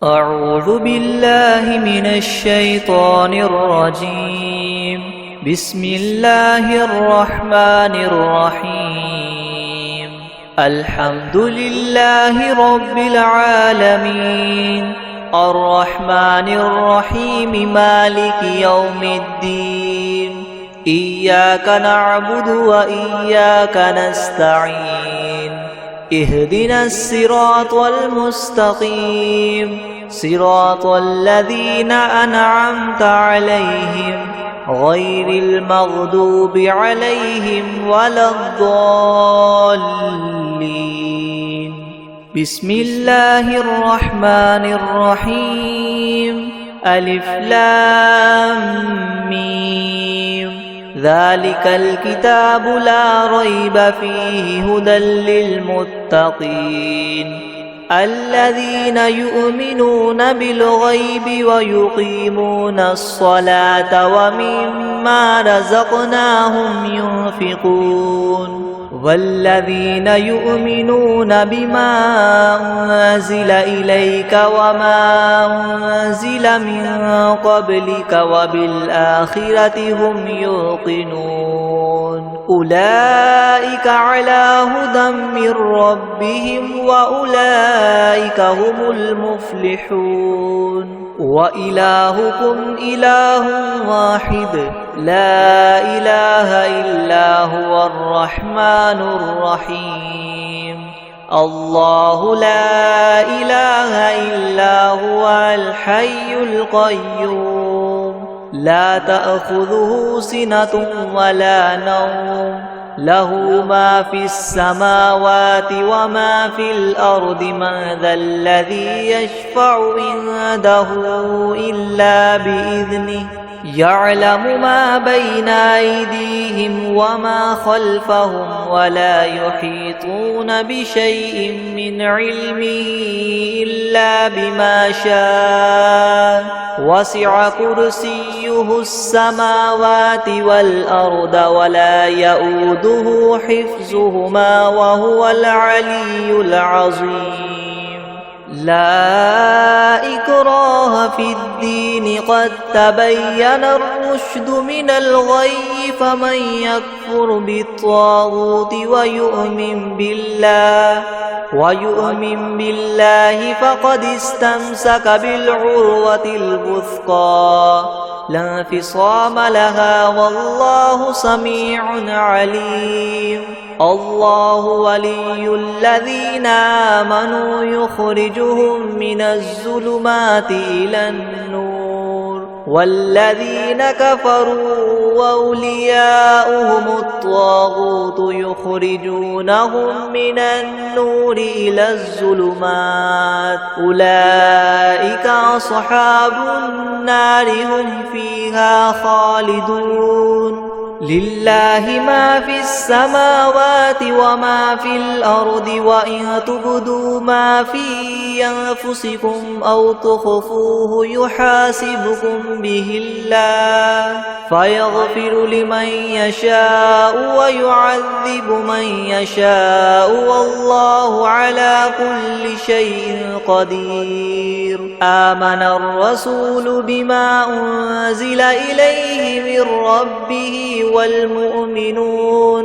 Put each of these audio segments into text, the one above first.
أعوذ بالله من الشيطان الرجيم. بسم الله الرحمن الرحيم. الحمد لله رب العالمين، الرحمن الرحيم، مالك يوم الدين. إياك نعبد وإياك نستعين. اهدنا الصراط المستقيم، صراط الذين أنعمت عليهم غير المغضوب عليهم ولا الضالين. بسم الله الرحمن الرحيم. ألف لام ميم. ذلك الكتاب لا ريب فيه هدى للمتقين الذين يؤمنون بالغيب ويقيمون الصلاة ومما رزقناهم ينفقون والذين يؤمنون بما أنزل إليك وما أنزل من قبلك وبالآخرة هم يوقنون أولئك على هدى من ربهم وأولئك هم المفلحون. وإلهكم إله واحد لا إله إلا هو الرحمن الرحيم. الله لا إله إلا هو الحي القيوم لا تأخذه سنة ولا نوم له ما في السماوات وما في الأرض. من ذا الذي يشفع عنده إلا بإذنه يعلم ما بين أيديهم وما خلفهم ولا يحيطون بشيء من علمه إلا بما شاء. وسع كرسيه السماوات والأرض ولا يؤوده حفظهما وهو العلي العظيم. لا إكراه في الدين قد تبين الرشد من الغي. فمن يكفر بالطاغوت ويؤمن بالله فقد استمسك بالعروة الوثقى لا انفصام لها والله سميع عليم. الله ولي الذين آمنوا يخرجهم من الظلمات إلى النور والذين كفروا وأولياؤهم الطاغوت يخرجونهم من النور إلى الظلمات. أولئك أصحاب النار هم فيها خالدون. لله ما في السماوات وما في الأرض وإن تبدوا ما في أنفسكم أو تخفوه يحاسبكم به الله فيغفر لمن يشاء ويعذب من يشاء والله على كل شيء قدير. آمن الرسول بما أنزل إليه من ربه والمؤمنون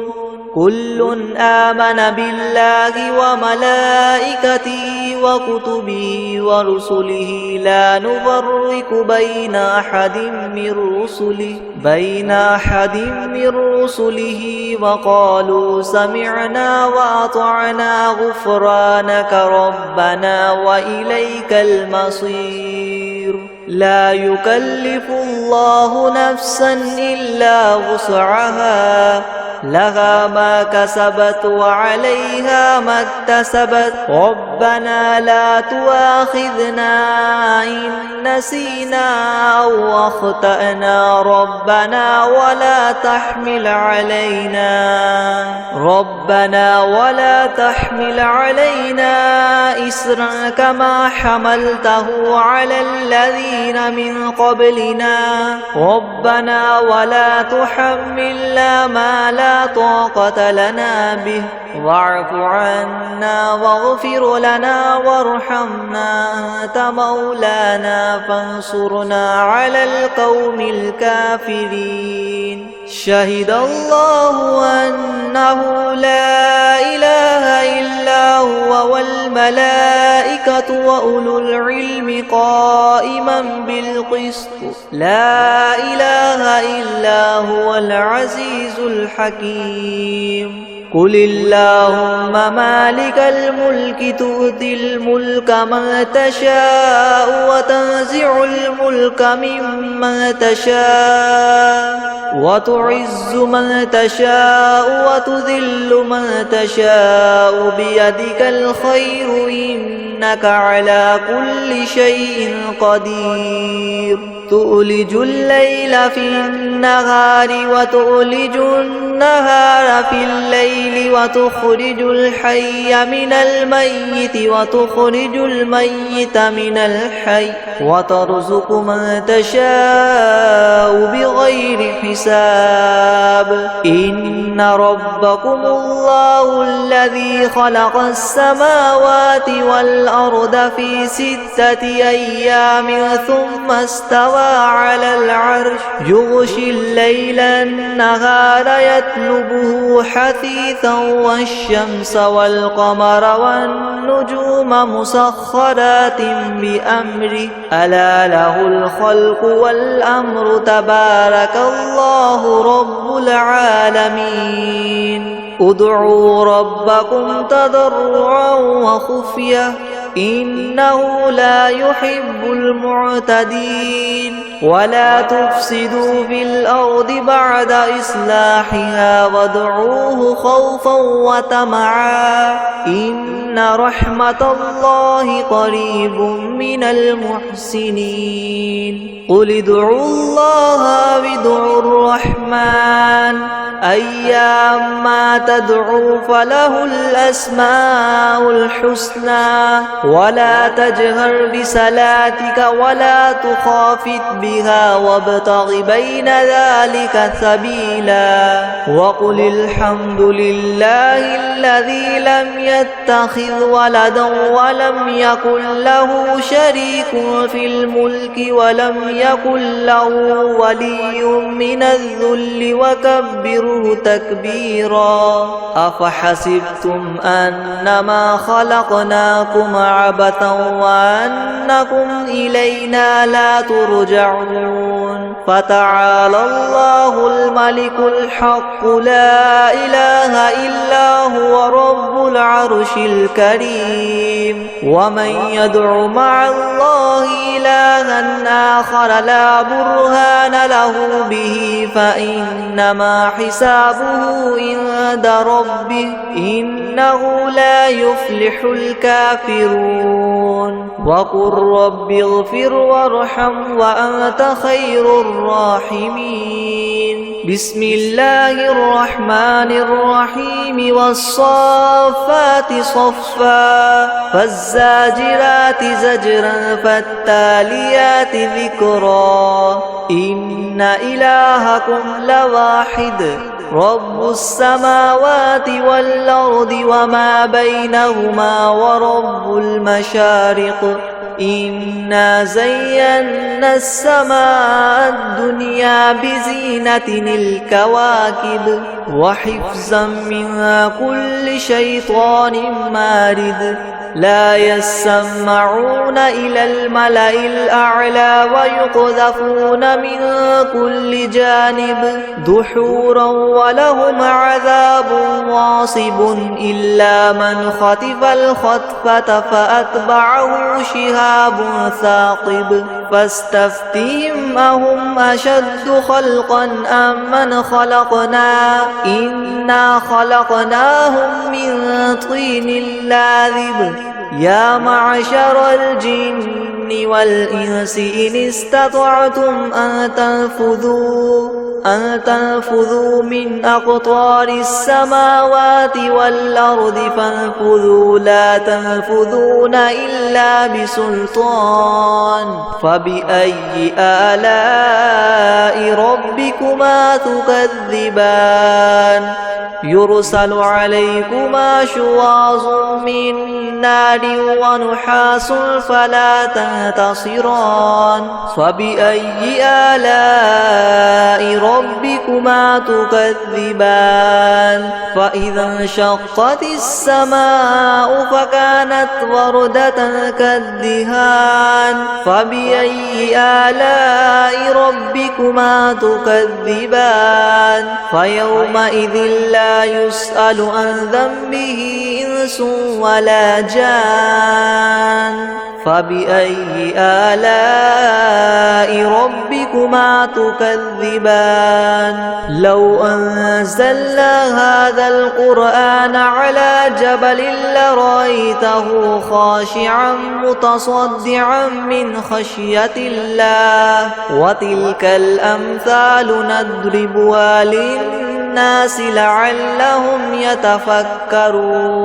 كل آمن بالله وملائكته وكتبه ورسله لا نفرق بين أحد من رسله وقالوا سمعنا وأطعنا غفرانك ربنا وإليك المصير. لا يكلف الله نفسا إلا وسعها لها ما كسبت وعليها ما اكتسبت. ربنا لا تؤاخذنا إن نسينا أو أخطأنا ربنا ولا تحمل علينا إسرا كما حملته على الذين من قبلنا ربنا ولا تحملنا ما لا لا طاقة لنا به واعف عنا واغفر لنا وارحمنا أنت مولانا فانصرنا على القوم الكافرين شهد الله أنه لا إله إلا هو والملائكة وأولو العلم قائما بالقسط لا إله إلا هو العزيز الحكيم قل اللهم مالك الملك تؤتي الملك من تشاء وتنزع الملك ممن تشاء وتعز من تشاء وتذل من تشاء بيدك الخير إنك على كل شيء قدير تؤلج الليل في النهار وتؤلج النهار في الليل وتخرج الحي من الميت وتخرج الميت من الحي وترزق من تشاء بغير حساب إن ربكم الله الذي خلق السماوات والأرض في 6 أيام ثم استوى على العرش يغشي الليل النهار يطلبه حثيثا والشمس والقمر والنجوم مسخرات بأمره ألا له الخلق والأمر تبارك الله رب العالمين ادعوا ربكم تضرعا وخفية إنه لا يحب المعتدين ولا تفسدوا في الأرض بعد إصلاحها وادعوه خوفا وطمعا إن رحمة الله قريب من المحسنين قل ادعوا الله وادعوا الرحمن أيما تدعوا فله الأسماء الحسنى ولا تجهر بصلاتك ولا تخافت بها وابتغ بين ذلك سبيلا وقل الحمد لله الذي لم يتخذ ولدا ولم يكن له شريك في الملك ولم يكن له ولي من الذل وكبره تكبيرا أفحسبتم أنما خلقناكم عبثا وأنكم إلينا لا ترجعون فتعالى الله الملك الحق لا إله إلا هو رب العرش الكريم ومن يدع مع الله إلها آخر لا برهان له به فإنما حسابه عند ربه إنه لا يفلح الكافرون وقل رب اغفر وارحم وأنت خير الراحمين بسم الله الرحمن الرحيم والصافات صفا فالزاجرات زجرا فالتاليات ذكرا إن إلهكم لواحد رب السماوات والأرض وما بينهما ورب المشارق إنا زينا السماء الدنيا بزينة الكواكب وحفظا من كل شيطان مارد لا يسمعون إلى الملأ الأعلى ويقذفون من كل جانب دحورا ولهم عذاب واصب إلا من خطف الخطفة فأتبعه شهاب ثاقب فاستفتهم أهم أشد خلقا أم من خلقنا إنا خلقناهم من طين لاذب يا معشر الجن والإنس إن استطعتم أن تنفذوا من أقطار السماوات والأرض فانفذوا لا تنفذون إلا بسلطان فبأي آلاء ربكما تكذبان يرسل عليكما شواظ من نار ونحاس فلا تنتصران فبأي آلاء ربكما تكذبان فإذا انشقت السماء فكانت وردة كالدهان فبأي آلاء ربكما تكذبان فيومئذ لا يسأل عن ذنبه إنس ولا جان فبأي آلاء ربكما تكذبان لو أنزلنا هذا القرآن على جبل لرأيته خاشعا متصدعا من خشية الله وتلك الأمثال نضربها للناس لعلهم يتفكرون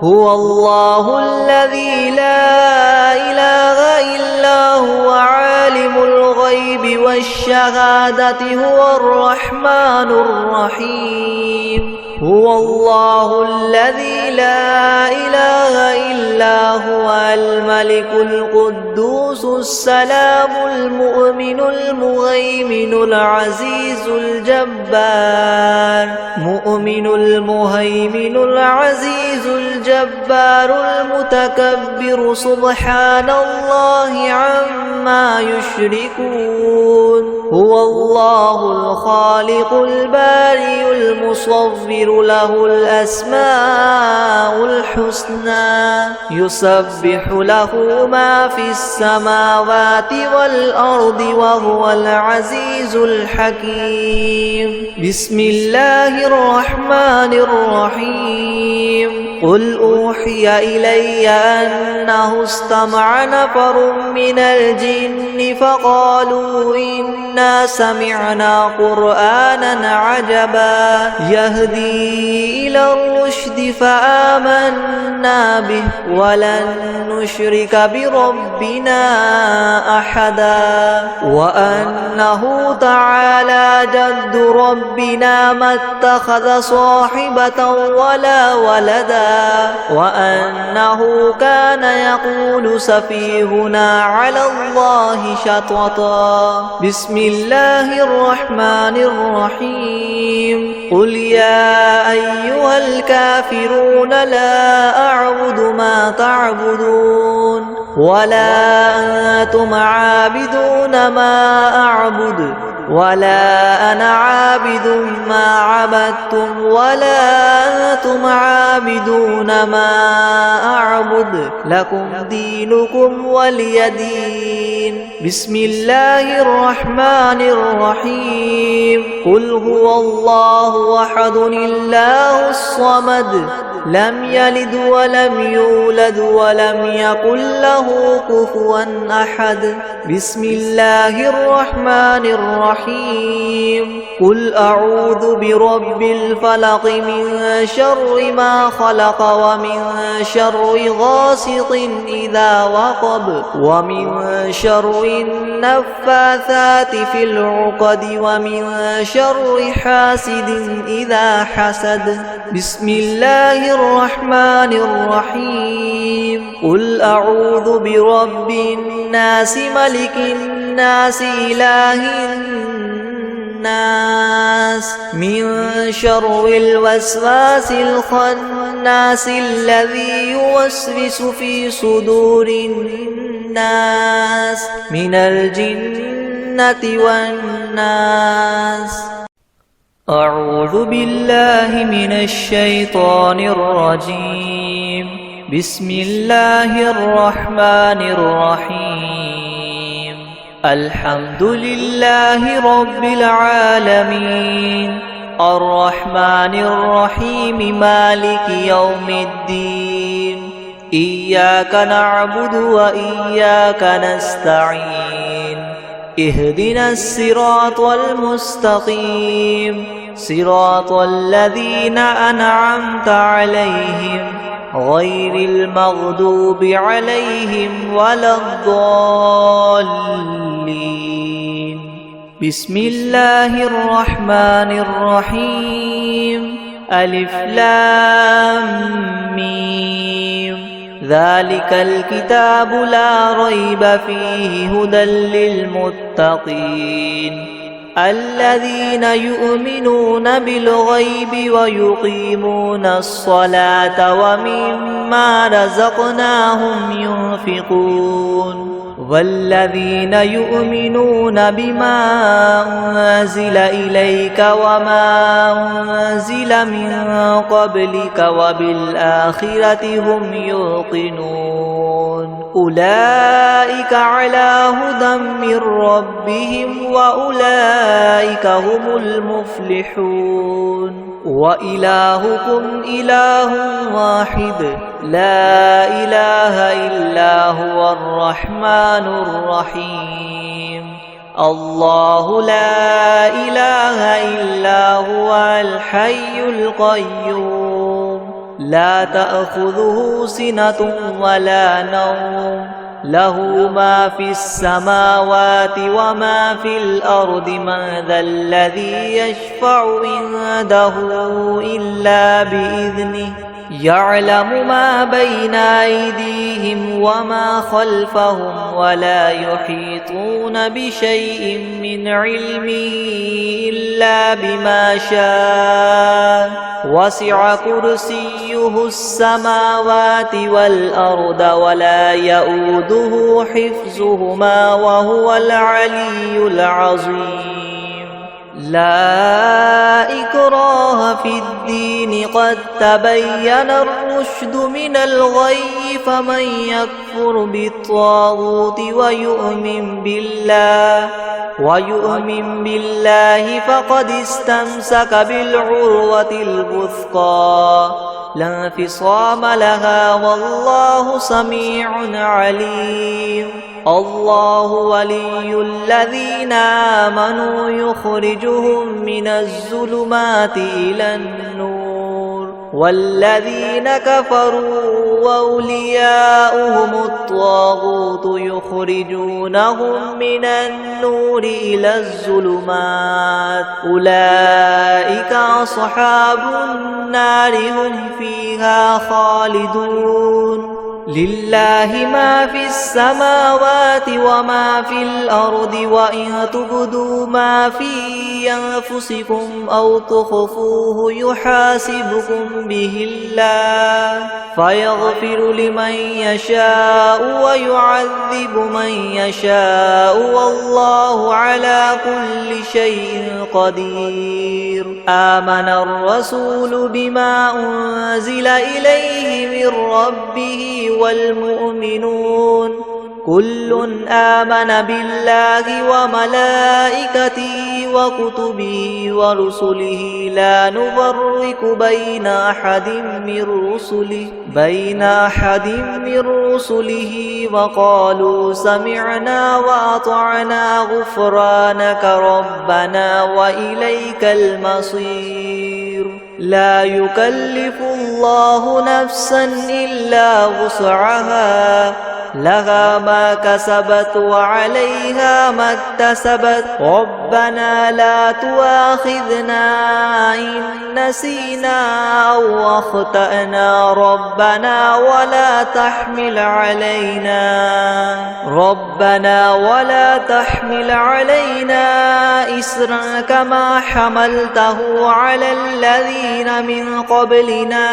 هو الله الذي لا إله إلا هو عالم الغيب والشهادة هو الرحمن الرحيم هو الله الذي لا إله إلا هو الملك القدوس السلام المؤمن المهيمن العزيز الجبار مؤمن المهيمن العزيز الجبار المتكبر سبحان الله عما يشركون هو الله الخالق البارئ المصور له الأسماء الحسنى يسبح له ما في السماوات والأرض وهو العزيز الحكيم بسم الله الرحمن الرحيم قل أوحي إلي أنه استمع نفر من الجن فقالوا إنا سمعنا قرآنا عجبا يهدي إلى الرشد فآمنا به ولن نشرك بربنا أحدا وأنه تعالى جد ربنا ما اتخذ صاحبة ولا ولدا وأنه كان يقول سفيهنا على الله شططا بسم الله الرحمن الرحيم قل يا أيها الكافرون لا أعبد ما تعبدون ولا أنتم عابدون ما أعبد ولا أنا عابد ما عبدتم ولا أنتم عابدون ما أعبد لكم دينكم ولي دين بسم الله الرحمن الرحيم قل هو الله أحد الله الصمد لم يلد ولم يولد ولم يكن له كفوا أحد بسم الله الرحمن الرحيم قل أعوذ برب الفلق من شر ما خلق ومن شر غاسق إذا وقب ومن شر النفاثات في العقد ومن شر حاسد إذا حسد بسم الله الرحمن الرحيم قل أعوذ برب الناس ملك الناس إله الناس من شر الوسواس الخناس الذي يوسوس في صدور الناس من الجنة والناس أعوذ بالله من الشيطان الرجيم بسم الله الرحمن الرحيم الحمد لله رب العالمين الرحمن الرحيم مالك يوم الدين إياك نعبد وإياك نستعين اهدنا الصراط المستقيم صراط الذين أنعمت عليهم غير المغضوب عليهم ولا الضالين. بسم الله الرحمن الرحيم. ألف لام ميم. ذلك الكتاب لا ريب فيه هدى للمتقين الذين يؤمنون بالغيب ويقيمون الصلاة ومما رزقناهم ينفقون والذين يؤمنون بما أنزل إليك وما أنزل من قبلك وبالآخرة هم يوقنون أولئك على هدى من ربهم وأولئك هم المفلحون. وإلهكم إله واحد لا إله إلا هو الرحمن الرحيم. الله لا إله إلا هو الحي القيوم لا تأخذه سنة ولا نوم له ما في السماوات وما في الأرض من ذا الذي يشفع عنده إلا بإذنه يعلم ما بين أيديهم وما خلفهم ولا يحيطون بشيء من علمه إلا بما شاء وسع كرسيه السماوات والأرض ولا يؤوده حفظهما وهو العلي العظيم. لا إكراه في الدين قد تبين الرشد من الغي فمن يكفر بالطاغوت ويؤمن بالله فقد استمسك بالعروة الوثقى لا انفصام لها والله سميع عليم. الله ولي الذين آمنوا يخرجهم من الظلمات إلى النور والذين كفروا وأولياؤهم الطاغوت يخرجونهم من النور إلى الظلمات أولئك أصحاب النار هم فيها خالدون. لله ما في السماوات وما في الأرض وإن تبدوا ما في أنفسكم أو تخفوه يحاسبكم به الله فيغفر لمن يشاء ويعذب من يشاء والله على كل شيء قدير. آمن الرسول بما أنزل إليه من ربه والمؤمنون كل آمن بالله وملائكته وكتبه ورسله لا نفرق بين أحد من رسله وقالوا سمعنا وأطعنا غفرانك ربنا وإليك المصير. لا يكلف الله نفسا إلا وسعها لها ما كسبت وعليها ما اكتسبت ربنا لا تؤاخذنا إن نسينا أو أخطأنا ربنا ولا تحمل علينا إسرا كما حملته على الذين من قبلنا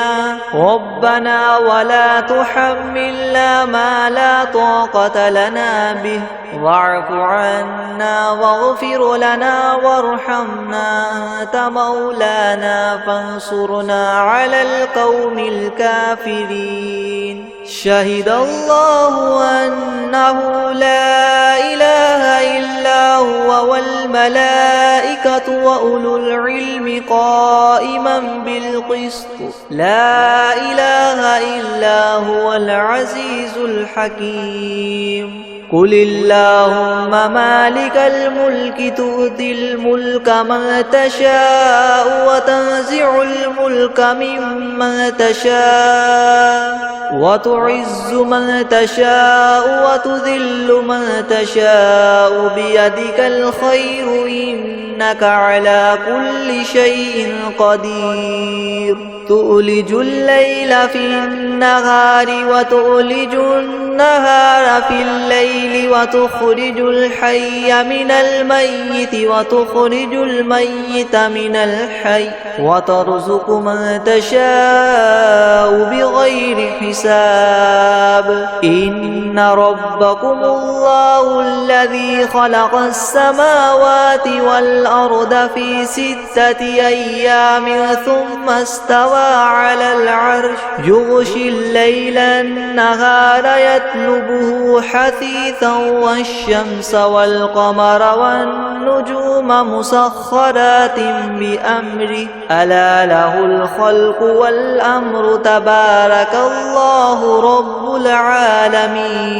ربنا ولا تحملنا ما لا طاقة لنا به واعف عنا واغفر لنا وارحمنا أنت مولانا فانصرنا على القوم الكافرين. شهد الله أنه لا إله إلا هو والملائكة والملائكة وأولو العلم قائما بالقسط لا إله إلا هو العزيز الحكيم قل اللهم مالك الملك تؤتي الملك من تشاء وتنزع الملك ممن تشاء وتعز من تشاء وتذل من تشاء بيدك الخير إنك على كل شيء قدير تؤلج الليل في النهار وتؤلج النهار في الليل وتخرج الحي من الميت وتخرج الميت من الحي وترزق من تشاء بغير حساب إن ربكم الله الذي خلق السماوات والأرض في 6 أيام ثم استوى على العرش يغشي الليل النهار يطلبه حثيثا والشمس والقمر والنجوم مسخرات بأمره ألا له الخلق والأمر تبارك الله رب العالمين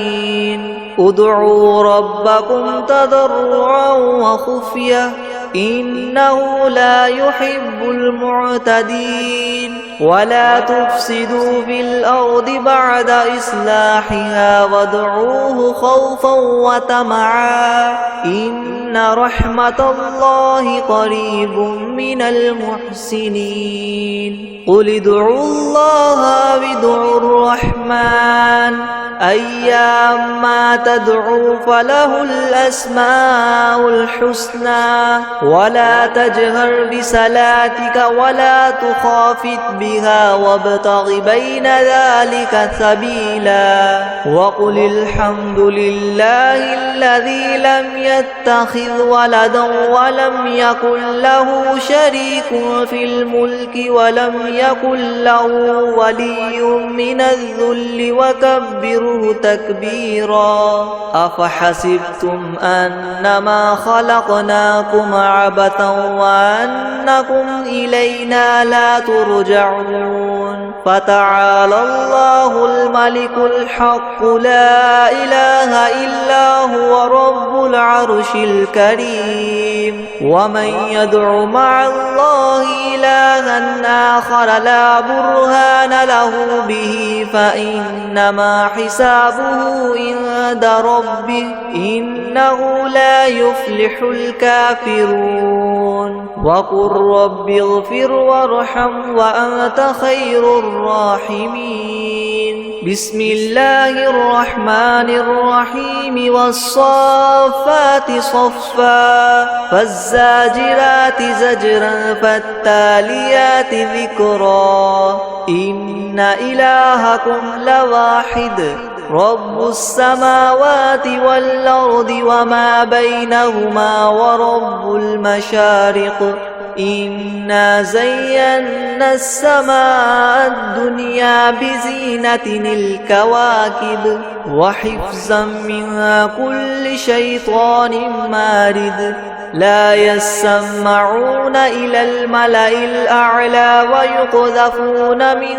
ادعوا ربكم تضرعا وخفية إنه لا يحب المعتدين ولا تفسدوا في الأرض بعد إصلاحها وادعوه خوفا وطمعا إن رحمة الله قريب من المحسنين قل ادعوا الله وادعوا الرحمن أيما تدعوا فله الأسماء الحسنى ولا تجهر بصلاتك ولا تخافت بها وابتغ بين ذلك سبيلا وقل الحمد لله الذي لم يتخذ ولدا ولم يكن له شريك في الملك ولم يكن له ولي من الذل وكبره تكبيرا أفحسبتم أنما خلقناكم عبثا وأنكم إلينا لا ترجعون فتعالى الله الملك الحق لا إله إلا هو رب العرش الكريم ومن يدع مع الله إلها آخر لا برهان له به فإنما حسابه عند ربه إنه لا يفلح الكافرون وقل رب اغفر وارحم وأنت خير الراحمين بسم الله الرحمن الرحيم والصافات صفا فالزاجرات زجرا فالتاليات ذكرا إن إلهكم لواحد رب السماوات والأرض وما بينهما ورب المشارق إنا زينا السماء الدنيا بزينة الكواكب وحفظا من كل شيطان مارد لا يسمعون إلى الملأ الأعلى ويقذفون من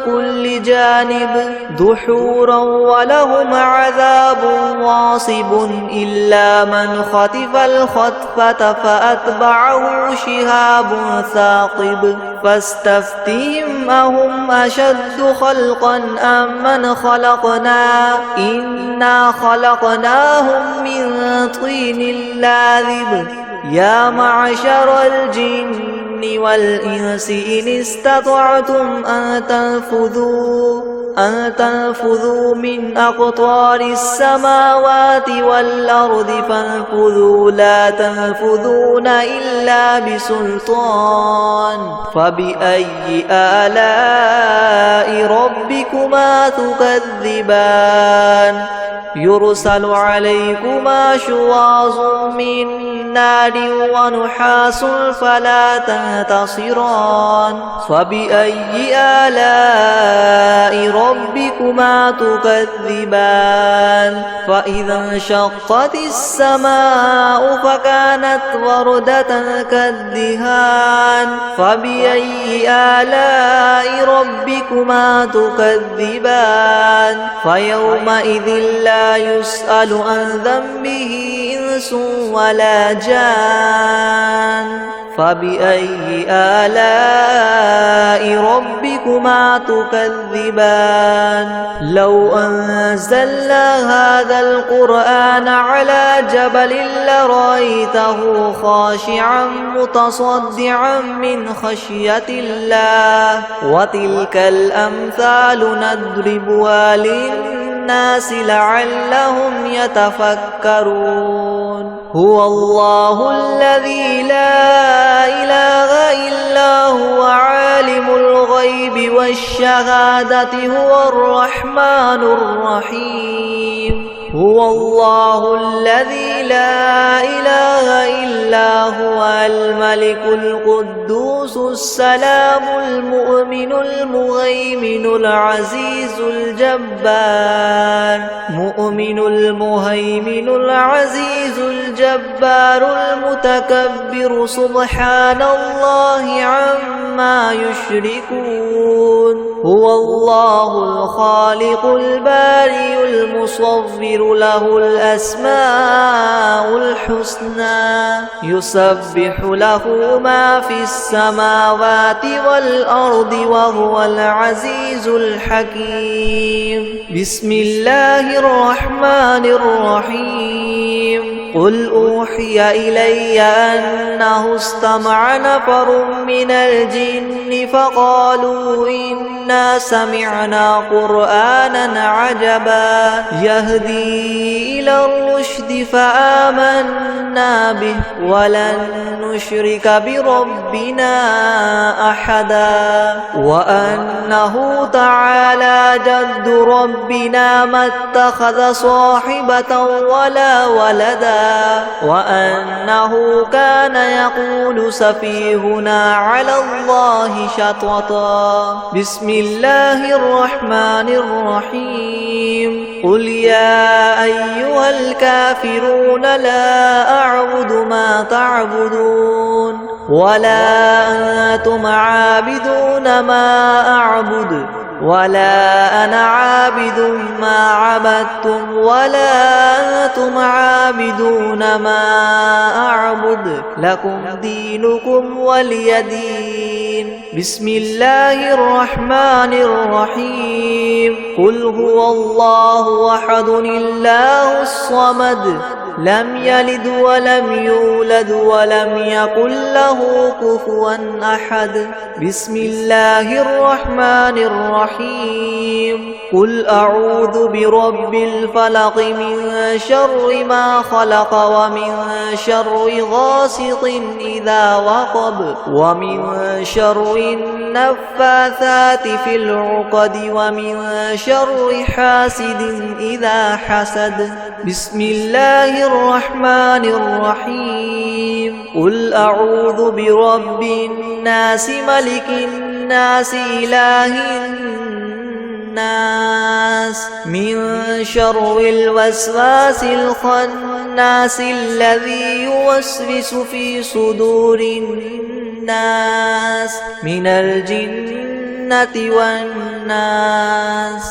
كل جانب دحورا ولهم عذاب واصب إلا من خطف الخطفة فأتبعه شهاب ثاقب فاستفتهم أهم أشد خلقا أم من خلقنا إنا خلقناهم من طين لاذب يا معشر الجن والإنس إن استطعتم أن تنفذوا من أقطار السماوات والأرض فانفذوا لا تنفذون إلا بسلطان فبأي آلاء ربكما تكذبان يرسل عليكما شواظ من نار ونحاس فلا تنتصران فبأي آلاء ربكما تكذبان فإذا انشقت السماء فكانت وردة كالدهان فبأي آلاء ربكما تكذبان فيومئذ لا يسأل عن ذنبه إنس ولا جان فبأي آلاء ربكما تكذبان لو أنزلنا هذا القرآن على جبل لرأيته خاشعا متصدعا من خشية الله وتلك الأمثال نضربها للناس لعلهم يتفكرون هو الله الذي لا إله إلا هو عالم الغيب والشهادة هو الرحمن الرحيم هو الله الذي لا إله إلا هو الملك القدوس السلام المؤمن المهيمن العزيز الجبار مؤمن المهيمن العزيز الجبار المتكبر سبحان الله عما يشركون هو الله الخالق البارئ المصور له الأسماء الحسنى يسبح له ما في السماوات والأرض وهو العزيز الحكيم بسم الله الرحمن الرحيم قل أوحي إلي أنه استمع نفر من الجن فقالوا إنا سمعنا قرآنا عجبا يهدي إلى الرشد فآمنا به ولن نشرك بربنا أحدا وأنه تعالى جد ربنا ما اتخذ صاحبة ولا ولدا وأنه كان يقول سفيهنا على الله شططا بسم الله الرحمن الرحيم قل يا أيها الكافرون لا أعبد ما تعبدون ولا أنتم عابدون ما أعبد ولا أنا عابد ما عبدتم ولا أنتم عابدون ما أعبد لكم دينكم ولي دين بسم الله الرحمن الرحيم قل هو الله أحد الله الصمد لم يلد ولم يولد ولم يكن له كفوا أحد بسم الله الرحمن الرحيم قل أعوذ برب الفلق من شر ما خلق ومن شر غاسق إذا وقب ومن شر النفاثات في العقد ومن شر حاسد إذا حسد بسم الله الرحمن الرحيم قل أعوذ برب الناس ملك الناس إله الناس من شر الوسواس الخناس الذي يوسوس في صدور الناس من الجنة والناس